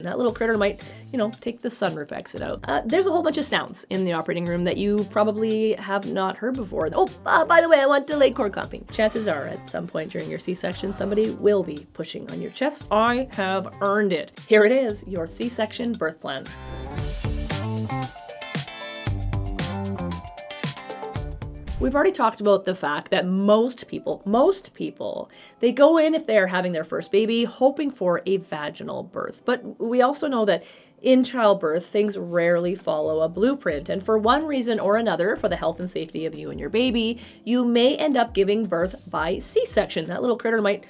That little critter might, take the sunroof exit out. There's a whole bunch of sounds in the operating room that you probably have not heard before. Oh, by the way, I want delayed cord clamping. Chances are at some point during your C-section, somebody will be pushing on your chest. I have earned it. Here it is, your C-section birth plan. We've already talked about the fact that most people, they go in if they're having their first baby hoping for a vaginal birth. But we also know that in childbirth, things rarely follow a blueprint. And for one reason or another, for the health and safety of you and your baby, you may end up giving birth by C-section. That little critter might,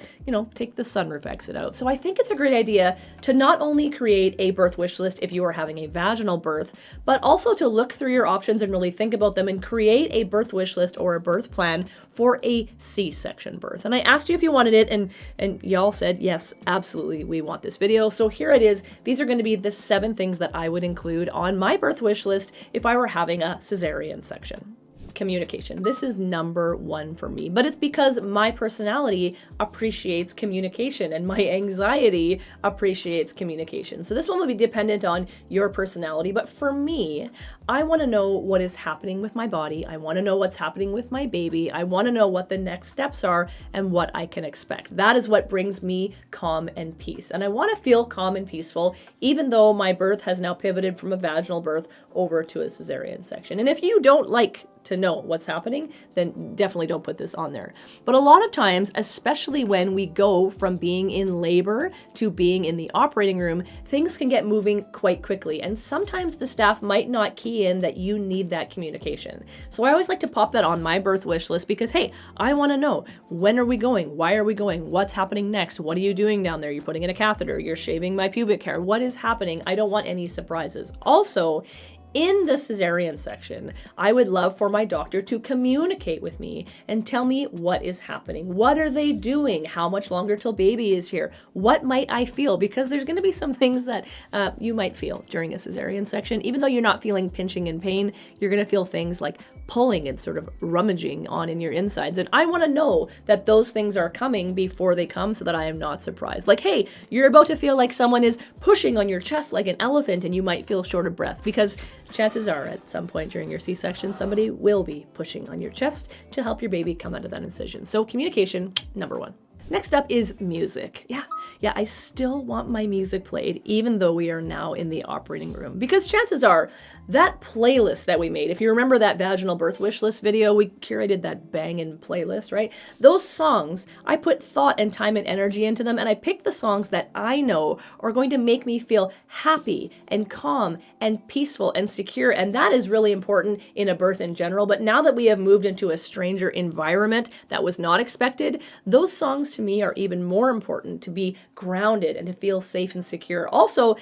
take the sunroof exit out. So I think it's a great idea to not only create a birth wish list if you are having a vaginal birth, but also to look through your options and really think about them and create a birth wish list or a birth plan for a C-section birth. And I asked you if you wanted it, and y'all said, yes, absolutely, we want this video. So here it is. These are going to be the 7 things that I would include on my birth wish list if I were having a cesarean section. Communication. This is number 1 for me, but it's because my personality appreciates communication and my anxiety appreciates communication. So this one will be dependent on your personality, but for me, I want to know what is happening with my body. I want to know what's happening with my baby. I want to know what the next steps are and what I can expect. That is what brings me calm and peace. And I want to feel calm and peaceful, even though my birth has now pivoted from a vaginal birth over to a cesarean section. And if you don't like to know what's happening, then definitely don't put this on there. But a lot of times, especially when we go from being in labor to being in the operating room, things can get moving quite quickly. And sometimes the staff might not key in that you need that communication. So I always like to pop that on my birth wish list because, hey, I want to know, when are we going? Why are we going? What's happening next? What are you doing down there? You're putting in a catheter. You're shaving my pubic hair. What is happening? I don't want any surprises. Also, in the cesarean section, I would love for my doctor to communicate with me and tell me what is happening. What are they doing? How much longer till baby is here? What might I feel? Because there's going to be some things that you might feel during a cesarean section. Even though you're not feeling pinching and pain, you're going to feel things like pulling and sort of rummaging on in your insides. And I want to know that those things are coming before they come so that I am not surprised. Like, hey, you're about to feel like someone is pushing on your chest like an elephant and you might feel short of breath because chances are at some point during your C-section, somebody will be pushing on your chest to help your baby come out of that incision. So communication, number 1. Next up is music. Yeah, I still want my music played, even though we are now in the operating room. Because chances are, that playlist that we made, if you remember that vaginal birth wish list video, we curated that bangin' playlist, right? Those songs, I put thought and time and energy into them, and I picked the songs that I know are going to make me feel happy and calm and peaceful and secure. And that is really important in a birth in general. But now that we have moved into a stranger environment that was not expected, those songs to me are even more important to be grounded and to feel safe and secure. Also,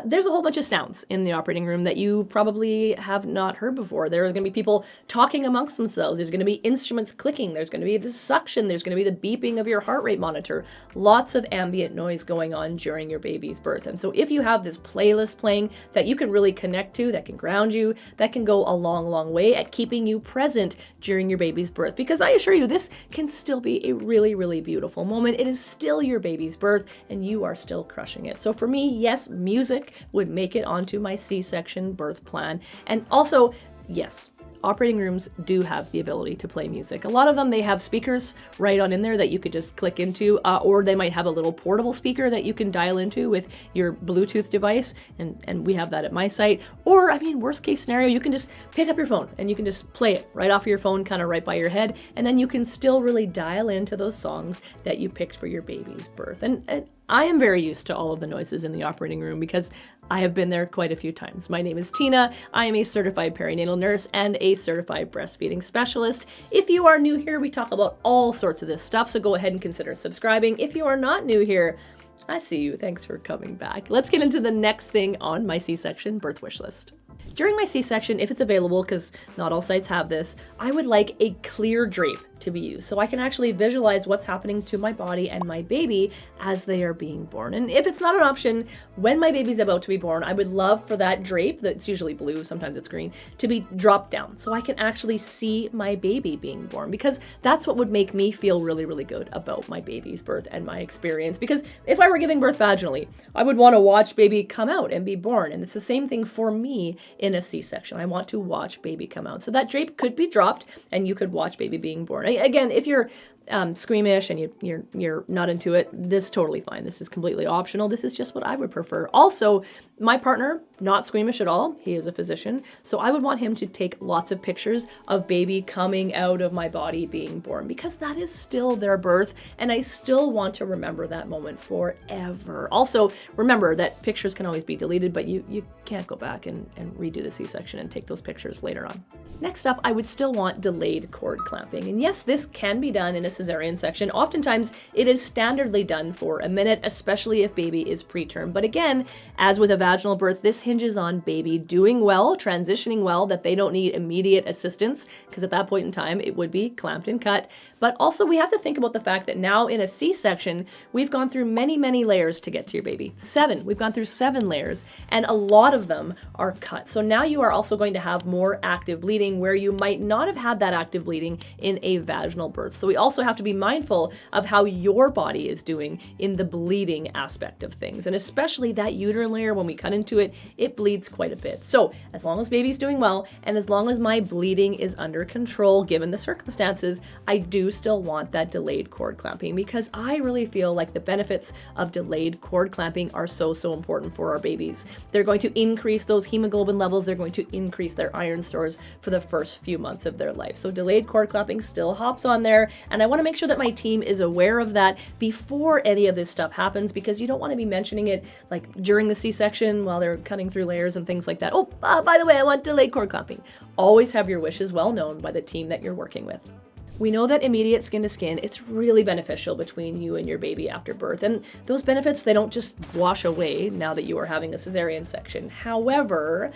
there's a whole bunch of sounds in the operating room that you probably have not heard before. There are going to be people talking amongst themselves. There's going to be instruments clicking. There's going to be the suction. There's going to be the beeping of your heart rate monitor. Lots of ambient noise going on during your baby's birth. And so if you have this playlist playing that you can really connect to, that can ground you, that can go a long, long way at keeping you present during your baby's birth. Because I assure you, this can still be a really, really beautiful moment. It is still your baby's birth and you are still crushing it. So for me, yes, music would make it onto my C-section birth plan. And also, yes, operating rooms do have the ability to play music. A lot of them, they have speakers right on in there that you could just click into, or they might have a little portable speaker that you can dial into with your Bluetooth device, and we have that at my site. Or, I mean, worst case scenario, you can just pick up your phone and you can just play it right off your phone, kind of right by your head, and then you can still really dial into those songs that you picked for your baby's birth. And I am very used to all of the noises in the operating room because I have been there quite a few times. My name is Tina. I am a certified perinatal nurse and a certified breastfeeding specialist. If you are new here, we talk about all sorts of this stuff, so go ahead and consider subscribing. If you are not new here, I see you. Thanks for coming back. Let's get into the next thing on my C-section birth wish list. During my C-section, if it's available, because not all sites have this, I would like a clear drape to be used. So I can actually visualize what's happening to my body and my baby as they are being born. And if it's not an option, when my baby's about to be born, I would love for that drape, that's usually blue, sometimes it's green, to be dropped down so I can actually see my baby being born, because that's what would make me feel really, really good about my baby's birth and my experience. Because if I were giving birth vaginally, I would want to watch baby come out and be born. And it's the same thing for me in a C-section. I want to watch baby come out. So that drape could be dropped and you could watch baby being born. Again, if you're squeamish and you're not into it, this is totally fine. This is completely optional. This is just what I would prefer. Also, my partner, not squeamish at all. He is a physician. So I would want him to take lots of pictures of baby coming out of my body being born, because that is still their birth. And I still want to remember that moment forever. Also, remember that pictures can always be deleted, but you can't go back and redo the C-section and take those pictures later on. Next up, I would still want delayed cord clamping. And yes, this can be done in a cesarean section. Oftentimes, it is standardly done for a minute, especially if baby is preterm. But again, as with a vaginal birth, this hinges on baby doing well, transitioning well, that they don't need immediate assistance, because at that point in time, it would be clamped and cut. But also, we have to think about the fact that now in a C-section, we've gone through many, many layers to get to your baby. 7. We've gone through 7 layers, and a lot of them are cut. So now you are also going to have more active bleeding, where you might not have had that active bleeding in a vaginal birth. So we also have to be mindful of how your body is doing in the bleeding aspect of things. And especially that uterine layer, when we cut into it, it bleeds quite a bit. So as long as baby's doing well, and as long as my bleeding is under control, given the circumstances, I do still want that delayed cord clamping, because I really feel like the benefits of delayed cord clamping are so important for our babies. They're going to increase those hemoglobin levels. They're going to increase their iron stores for the first few months of their life. So delayed cord clamping still hops on there. And I want to make sure that my team is aware of that before any of this stuff happens, because you don't want to be mentioning it like during the C-section while they're cutting through layers and things like that. Oh, by the way, I want delayed cord clamping. Always have your wishes well known by the team that you're working with. We know that immediate skin to skin, it's really beneficial between you and your baby after birth. And those benefits, they don't just wash away now that you are having a cesarean section. However,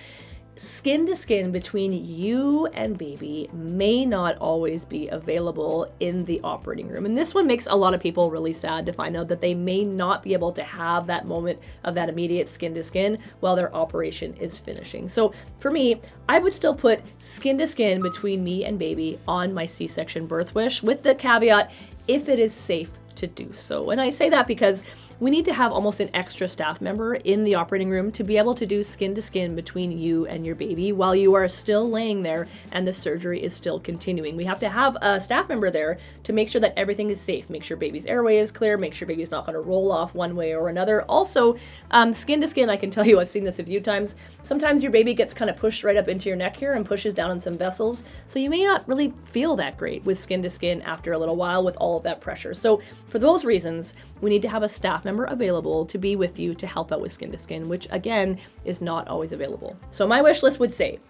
skin to skin between you and baby may not always be available in the operating room. And this one makes a lot of people really sad to find out that they may not be able to have that moment of that immediate skin to skin while their operation is finishing. So for me, I would still put skin to skin between me and baby on my C-section birth wish, with the caveat, if it is safe to do so. And I say that because we need to have almost an extra staff member in the operating room to be able to do skin to skin between you and your baby while you are still laying there and the surgery is still continuing. We have to have a staff member there to make sure that everything is safe, make sure baby's airway is clear, make sure baby's not going to roll off one way or another. Also, skin to skin, I can tell you, I've seen this a few times. Sometimes your baby gets kind of pushed right up into your neck here and pushes down in some vessels. So you may not really feel that great with skin to skin after a little while with all of that pressure. So for those reasons, we need to have a staff member available to be with you to help out with skin to skin, which again is not always available. So my wish list would say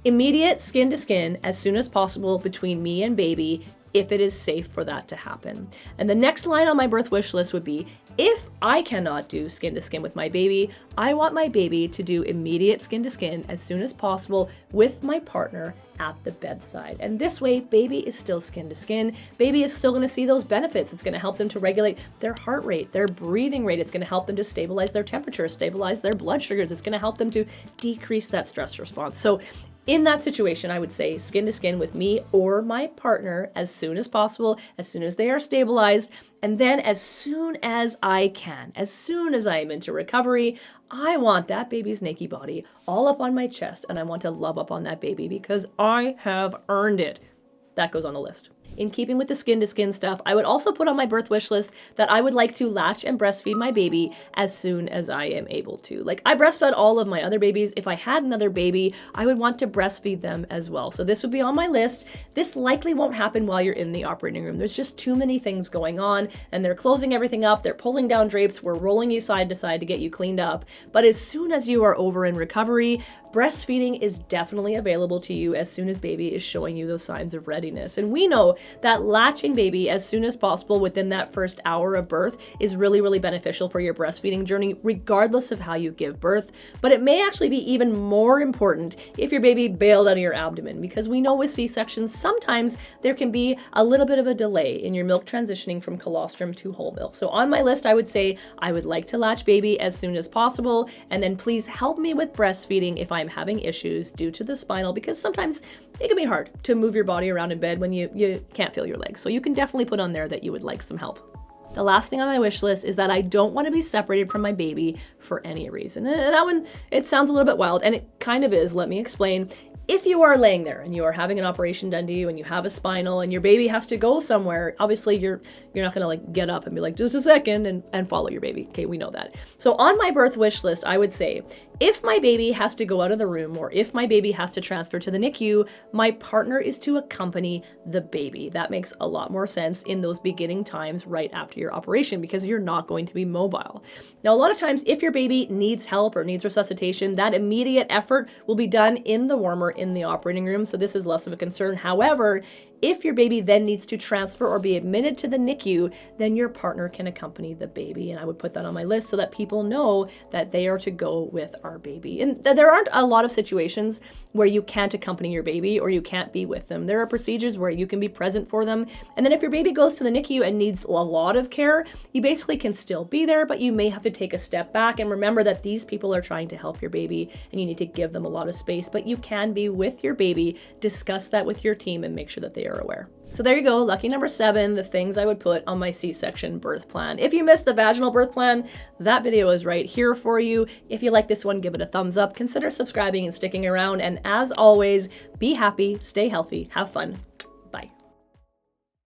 immediate skin to skin as soon as possible between me and baby, if it is safe for that to happen. And the next line on my birth wish list would be, if I cannot do skin to skin with my baby, I want my baby to do immediate skin to skin as soon as possible with my partner at the bedside. And this way, baby is still skin to skin. Baby is still going to see those benefits. It's going to help them to regulate their heart rate, their breathing rate. It's going to help them to stabilize their temperature, stabilize their blood sugars. It's going to help them to decrease that stress response. So in that situation, I would say skin to skin with me or my partner as soon as possible, as soon as they are stabilized, and then as soon as I can, as soon as I am into recovery, I want that baby's naked body all up on my chest, and I want to love up on that baby because I have earned it. That goes on the list. In keeping with the skin to skin stuff, I would also put on my birth wish list that I would like to latch and breastfeed my baby as soon as I am able to. Like, I breastfed all of my other babies. If I had another baby, I would want to breastfeed them as well. So this would be on my list. This likely won't happen while you're in the operating room. There's just too many things going on, and they're closing everything up. They're pulling down drapes. We're rolling you side to side to get you cleaned up. But as soon as you are over in recovery, breastfeeding is definitely available to you as soon as baby is showing you those signs of readiness. And we know So that latching baby as soon as possible within that first hour of birth is really, really beneficial for your breastfeeding journey, regardless of how you give birth. But it may actually be even more important if your baby bailed out of your abdomen, because we know with C-sections, sometimes there can be a little bit of a delay in your milk transitioning from colostrum to whole milk. So on my list, I would say I would like to latch baby as soon as possible, and then please help me with breastfeeding if I'm having issues due to the spinal, because sometimes it can be hard to move your body around in bed when you can't feel your legs. So you can definitely put on there that you would like some help. The last thing on my wish list is that I don't want to be separated from my baby for any reason. And that one, it sounds a little bit wild, and it kind of is. Let me explain. If you are laying there and you are having an operation done to you and you have a spinal and your baby has to go somewhere, obviously you're not gonna like get up and be like, just a second, and follow your baby. Okay, we know that. So on my birth wish list, I would say, if my baby has to go out of the room or if my baby has to transfer to the NICU, my partner is to accompany the baby. That makes a lot more sense in those beginning times right after your operation, because you're not going to be mobile. Now, a lot of times if your baby needs help or needs resuscitation, that immediate effort will be done in the warmer in the operating room. So this is less of a concern. However, if your baby then needs to transfer or be admitted to the NICU, then your partner can accompany the baby. And I would put that on my list so that people know that they are to go with our baby. And there aren't a lot of situations where you can't accompany your baby or you can't be with them. There are procedures where you can be present for them. And then if your baby goes to the NICU and needs a lot of care, you basically can still be there, but you may have to take a step back and remember that these people are trying to help your baby and you need to give them a lot of space, but you can be with your baby, discuss that with your team, and make sure that they are aware. So there you go, lucky number 7, the things I would put on my C-section birth plan. If you missed the vaginal birth plan, that video is right here for you. If you like this one, give it a thumbs up, consider subscribing and sticking around. And as always, be happy, stay healthy, have fun.